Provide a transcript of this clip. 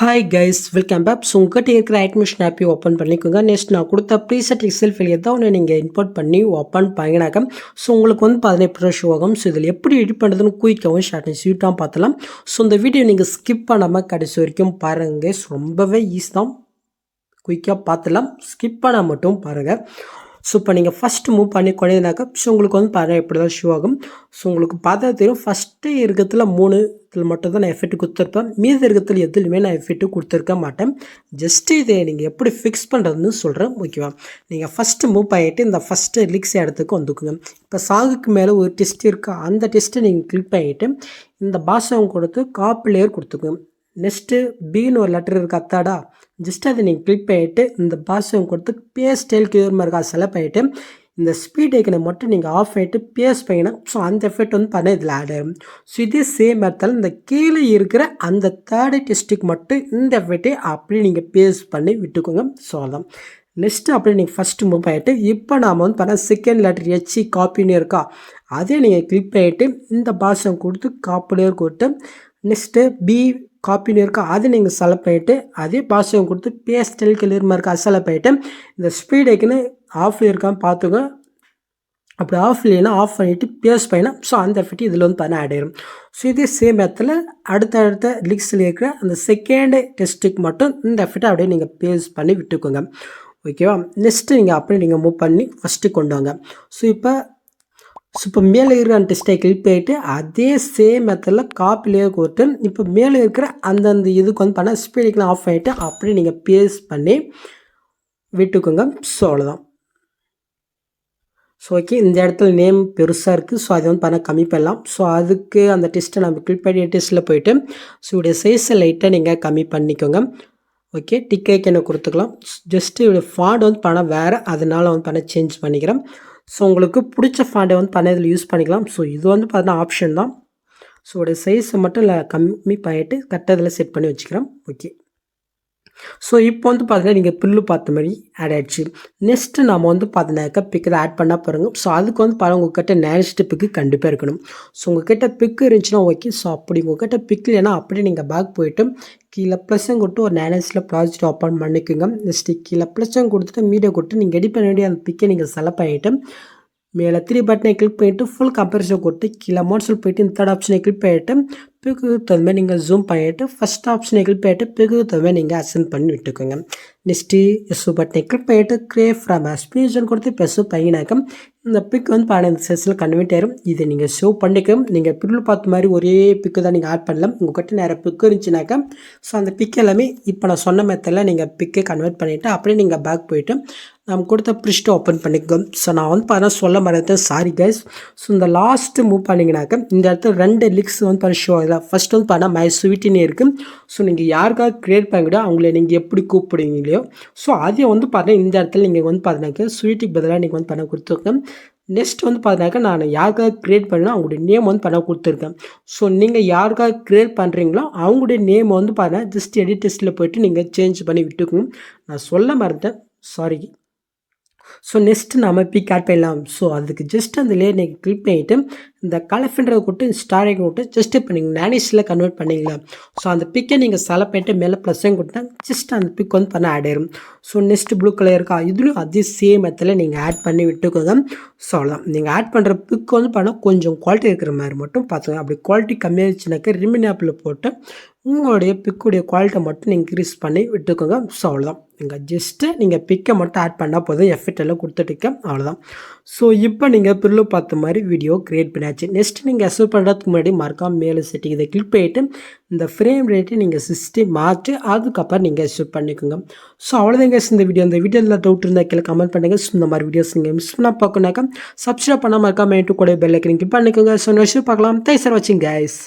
Hi guys welcome back. So உங்கள்கிட்ட இருக்கிற admission ஆப்பை ஓப்பன் பண்ணிக்கோங்க. நெக்ஸ்ட் நான் கொடுத்த ப்ரீசெட் எக்ஸல் ஃபைல் ஏதோ ஒன்று நீங்கள் இம்போர்ட் பண்ணி ஓப்பன் பண்ணினாக்க ஸோ உங்களுக்கு வந்து 15 ஷோ ஆகும். ஸோ இதில் எப்படி எடிட் பண்ணுறதுன்னு குயிக்காகவும் ஷார்ட் அண்ட் ஸ்வீட்டாக பார்த்தலாம். ஸோ இந்த வீடியோ நீங்கள் ஸ்கிப் பண்ணாமல் கடைசி வரைக்கும் பாருங்கள். ரொம்பவே ஈஸி தான், குயிக்காக பார்த்துலாம், ஸ்கிப் பண்ணால் மட்டும் பாருங்கள். ஸோ இப்போ நீங்கள் ஃபஸ்ட்டு மூவ் பண்ணி குறையினாக்கா ஸோ உங்களுக்கு வந்து பாருங்கள் எப்படி தான் ஷோ ஆகும். ஸோ உங்களுக்கு பார்த்தா தெரியும், ஃபஸ்ட்டு இருக்கிறதுல 3 இதில் மட்டும் தான் நான் எஃபெக்ட் கொடுத்துருப்பேன். மீதி இருக்கிறதுல எதுலையுமே நான் எஃபெக்ட் கொடுத்துருக்க மாட்டேன். ஜஸ்ட்டு இதை நீங்கள் எப்படி ஃபிக்ஸ் பண்ணுறதுன்னு சொல்கிறேன், ஓகேவா? நீங்கள் ஃபஸ்ட்டு மூவ் பண்ணிவிட்டு இந்த ஃபஸ்ட்டு லிக்ஸ் இடத்துக்கு வந்துக்குங்க. இப்போ சாங்குக்கு மேலே ஒரு டெஸ்ட் இருக்குது, அந்த டெஸ்ட்டை நீங்கள் கிளிக் பண்ணிவிட்டு இந்த பாஷம் கொடுத்து காப்பி லேயர் கொடுத்துக்குங்க. நெக்ஸ்ட்டு பின்னு ஒரு லெட்டர் இருக்குது அத்தாடா, ஜஸ்ட் அதை நீங்கள் கிளிக் பண்ணிவிட்டு இந்த பாஷம் கொடுத்து பேஸ் ஸ்டைல் கிளியர் இருக்கா செலக்ட் பண்ணிவிட்டு இந்த ஸ்பீட் ஐக்கனை மட்டும் நீங்கள் ஆஃப் பண்ணிவிட்டு பேஸ் பண்ணிங்கன்னா ஸோ அந்த எஃபெக்ட் வந்து பண்ண இதில் ஆட் ஆகும். ஸோ இதே சேம் இடத்துல இந்த கீழே இருக்கிற அந்த தேர்டு டெஸ்ட்டுக்கு மட்டும் இந்த எஃபெக்டை அப்படியே நீங்கள் பேஸ் பண்ணி விட்டுக்கோங்க. ஸோ அதான் நெக்ஸ்ட்டு அப்படியே நீங்கள் ஃபஸ்ட்டு மூவ் பண்ணிவிட்டு இப்போ நாம் வந்து பார்த்தா செகண்ட் லெட்டர் ஹெச்சி காப்பின்னு இருக்கா, அதே நீங்கள் கிளிக் பண்ணிவிட்டு இந்த பாஷம் கொடுத்து காப்பிலேயே கொடுத்து நெக்ஸ்ட்டு பி காப்பின்னு இருக்கா, அதை நீங்கள் செலக்ட் பண்ணிவிட்டு அதே பாஷம் கொடுத்து பேஸ்டல் கிளியர் இருக்கா செலக்ட் பண்ணிவிட்டு இந்த ஸ்பீட் ஐக்கனு ஆஃப் இருக்கான்னு பார்த்துங்க. அப்படி ஆஃப் இல்லைன்னா ஆஃப் பண்ணிவிட்டு பேஸ் பண்ணினா ஸோ அந்த எஃபெக்ட் இதில் வந்து பண்ண ஆட் ஆயிடும். ஸோ இதே சேம் இடத்துல அடுத்த லிக்ஸில் இருக்கிற அந்த செகண்ட் டெஸ்ட்டுக்கு மட்டும் இந்த எஃபெக்டை அப்படியே நீங்கள் பேஸ் பண்ணி விட்டுக்கோங்க, ஓகேவா? நெக்ஸ்ட்டு நீங்கள் அப்படியே நீங்கள் மூவ் பண்ணி ஃபஸ்ட்டு கொண்டு வாங்க. ஸோ இப்போ மேலே இருக்கிற அந்த டெஸ்ட்டை கிளிக் பண்ணிவிட்டு அதே சேம் மெத்தடில் காப்பிலேயே கொடுத்து இப்போ மேலே இருக்கிற அந்தந்த இதுக்கு வந்து பண்ணால் ஸ்பீடிக்கெலாம் ஆஃப் பண்ணிவிட்டு அப்படியே நீங்கள் பேஸ் பண்ணி விட்டுக்கோங்க. ஸோ அவ்வளோதான். ஸோ ஓகே, இந்த இடத்துல நேம் பெருசாக இருக்குது, ஸோ அதை வந்து பண்ண கம்மி பண்ணலாம். ஸோ அதுக்கு அந்த டெஸ்ட்டை நம்ம கிளிக் பண்ணி டெஸ்ட்டில் போயிட்டு ஸோ இதோடைய சைஸை லைட்டாக நீங்கள் கம்மி பண்ணிக்கோங்க. ஓகே, டிக் ஐக்கனை கொடுத்துக்கலாம். ஜஸ்ட்டு இதோடைய ஃபாண்ட் வந்து பண்ண வேறு, அதனால் வந்து பண்ண சேஞ்ச் பண்ணிக்கிறேன். ஸோ உங்களுக்கு பிடிச்ச ஃபாண்டை வந்து பண்ண இதில் யூஸ் பண்ணிக்கலாம். ஸோ இது வந்து பார்த்தீங்கன்னா ஆப்ஷன் தான். ஸோ உடைய சைஸை மட்டும் இல்லை கம்மி பண்ணிவிட்டு கரெக்டாக இதில் செட் பண்ணி வச்சுக்கிறேன். ஓகே, ஸோ இப்போ வந்து பார்த்தீங்கன்னா நீங்கள் பில்லு பார்த்த மாதிரி ஆட் ஆகிடுச்சு. நெக்ஸ்ட்டு நம்ம வந்து பார்த்தீங்கன்னாக்கா பிக்கு ஆட் பண்ணால் பாருங்கள். ஸோ அதுக்கு வந்து பாருங்கள் உங்கள்கிட்ட நேரஸ்ட்டு பிக்கு கண்டிப்பாக இருக்கணும். ஸோ உங்கள்கிட்ட பிக்கு இருந்துச்சுன்னா ஓகே. ஸோ அப்படி உங்கள்கிட்ட பிக்கு இல்லைன்னா அப்படியே நீங்கள் பேக் போய்ட்டு கீழே ப்ளஸ்ஸும் கொடுத்து ஒரு நேனஸில் ப்ராஜெக்ட் ஓப்பன் பண்ணிக்கோங்க. நெக்ஸ்ட்டு கீழே ப்ளஸ்ஸும் கொடுத்துட்டு மீடியா கொடுத்து நீங்கள் எடிட் பண்ண வேண்டிய அந்த பிக்கை நீங்கள் செலக்ட் பண்ணிவிட்டு மேலே 3 பட்டனை கிளிக் பண்ணிவிட்டு ஃபுல் கம்பேரிசன் கொடுத்து கீழே மோட்ஸில் போய்ட்டு இந்த தேர்ட் ஆப்ஷனை கிளிக் பண்ணிவிட்டு பிக்கு தகுந்த நீங்கள் ஜூம் பண்ணிவிட்டு ஃபஸ்ட் ஆப்ஷனை கிளிக் பண்ணிவிட்டு பிக்கு தகுந்த நீங்கள் அசென்ட் பண்ணி விட்டுக்கோங்க. நெக்ஸ்ட்டு எஸ்ஸு பட்டனை கிளிக் பண்ணிவிட்டு கிரியேட் ஃப்ரம் ஸ்பீஷன் கொடுத்து பெஸ்ஸு பண்ணினாக்க இந்த பிக் வந்து 15 சைஸில் கன்வெர்ட் ஆயிரும். இதை நீங்கள் சேவ் பண்ணிக்க. நீங்கள் பில்லு பார்த்த மாதிரி ஒரே பிக்கு தான் நீங்கள் ஆட் பண்ணலாம். உங்கள்கிட்ட நிறைய பிக்கு இருந்துச்சுனாக்கா ஸோ அந்த பிக் எல்லாமே இப்போ நான் சொன்ன மெத்தடில் நீங்கள் பிக்கை கன்வெர்ட் பண்ணிவிட்டு அப்படியே நீங்கள் பேக் போய்ட்டு நம்ம கொடுத்த ப்ரிஸ்ட்டை ஓப்பன் பண்ணிக்கோம். ஸோ நான் வந்து பார்த்தா சொல்ல மறந்தேன், சாரி கைஸ். ஸோ இந்த லாஸ்ட்டு மூவ் பண்ணிங்கனாக்கா இந்த இடத்துல 2 லிக்ஸ் வந்து பண்ண ஷோ ஆகுது. ஃபஸ்ட் வந்து பார்த்தா மை ஸ்வீட்டின்னு இருக்குது. ஸோ நீங்கள் யாருக்காக க்ரியேட் பண்ணிக்கிட்டோ அவங்கள நீங்கள் எப்படி கூப்பிடுவீங்களோ ஸோ அதே வந்து பார்த்தீங்கன்னா இந்த இடத்துல நீங்கள் வந்து பார்த்தீங்கன்னாக்கா ஸ்வீட்டுக்கு பதிலாக நீங்கள் வந்து பண்ண கொடுத்துருக்கேன். நெக்ஸ்ட் வந்து பார்த்தீங்கன்னாக்கா நான் யாருக்காக க்ரியேட் பண்ணேன்னா அவங்களுடைய நேம் வந்து பண்ண கொடுத்துருக்கேன். ஸோ நீங்கள் யாருக்காக க்ரியேட் பண்ணுறீங்களோ அவங்களுடைய நேம் வந்து பார்த்தீங்கன்னா ஜஸ்ட் எடிட் டெஸ்ட்டில் போய்ட்டு நீங்கள் சேஞ்ச் பண்ணி விட்டுக்கணும். நான் சொல்ல மறந்தேன், சாரி. ஸோ நெக்ஸ்ட்டு நம்ம பிக் ஆட் பண்ணலாம். ஸோ அதுக்கு ஜஸ்ட் அந்த லேயர் நீங்கள் கிளிக் பண்ணிவிட்டு இந்த கலஃபின்றதை கொடுத்து ஸ்டார் ஐக்கன் கொடுத்து ஜஸ்ட் இப்போ நீங்கள் நேனிஸில் கன்வெர்ட் பண்ணிங்களா. ஸோ அந்த பிக்கை நீங்கள் செலக்ட் பண்ணிட்டு மேலே ப்ளஸ்ஸையும் கொடுத்தா ஜஸ்ட் அந்த பிக் வந்து பண்ண ஆட் ஆயிரும். ஸோ நெக்ஸ்ட் ப்ளூ கலர் இருக்கா, இதுலையும் அதே சேம் மெத்தடில் நீங்கள் ஆட் பண்ணி விட்டுக்கோங்க. ஸோ அவ்வளோதான். நீங்கள் ஆட் பண்ணுற பிக் வந்து பண்ணால் கொஞ்சம் குவாலிட்டி இருக்கிற மாதிரி மட்டும் பார்த்துக்கோங்க. அப்படி குவாலிட்டி கம்மியாகிடுச்சுனாக்கா ரிமின் ஆப்பில் போட்டு உங்களுடைய பிக்குடைய குவாலிட்டியை மட்டும் நீங்கள் இன்க்ரீஸ் பண்ணி விட்டுக்கோங்க. ஸோ அவ்வளோதான். நீங்கள் ஜஸ்ட்டு நீங்கள் பிக்கை மட்டும் ஆட் பண்ணால் போதும், எஃபெக்ட் எல்லாம் கொடுத்துட்டுக்க, அவ்வளோதான். ஸோ இப்போ நீங்கள் பில்லு பார்த்த மாதிரி வீடியோ க்ரியேட் பண்ணியாச்சு. நெக்ஸ்ட் நீங்கள் அசூட் பண்ணுறதுக்கு முன்னாடி மறக்காம மேலே செட்டிங் இதை கிளிக் பண்ணிவிட்டு இந்த ஃப்ரேம் ரேட்டை நீங்கள் 60 மாற்றி அதுக்கப்புறம் நீங்கள் அசூட் பண்ணிக்கோங்க. ஸோ அவ்வளோதாங்க இந்த வீடியோ. இந்த வீடியோவில் டவுட் இருந்தால் கீழே கமெண்ட் பண்ணுங்கள். ஸோ இந்த மாதிரி வீடியோஸ் நீங்கள் மிஸ் பண்ணால் பார்க்கணுனாக்கா சப்ஸ்கிரைப் பண்ணால் மறக்காம கூட பெல் ஐக்கன் கிளிக் பண்ணிக்கோங்க. ஸோ நெக்ஸ்ட் பார்க்கலாம். தேங்க்ஸ் ஃபார் வாட்சிங் கைஸ்.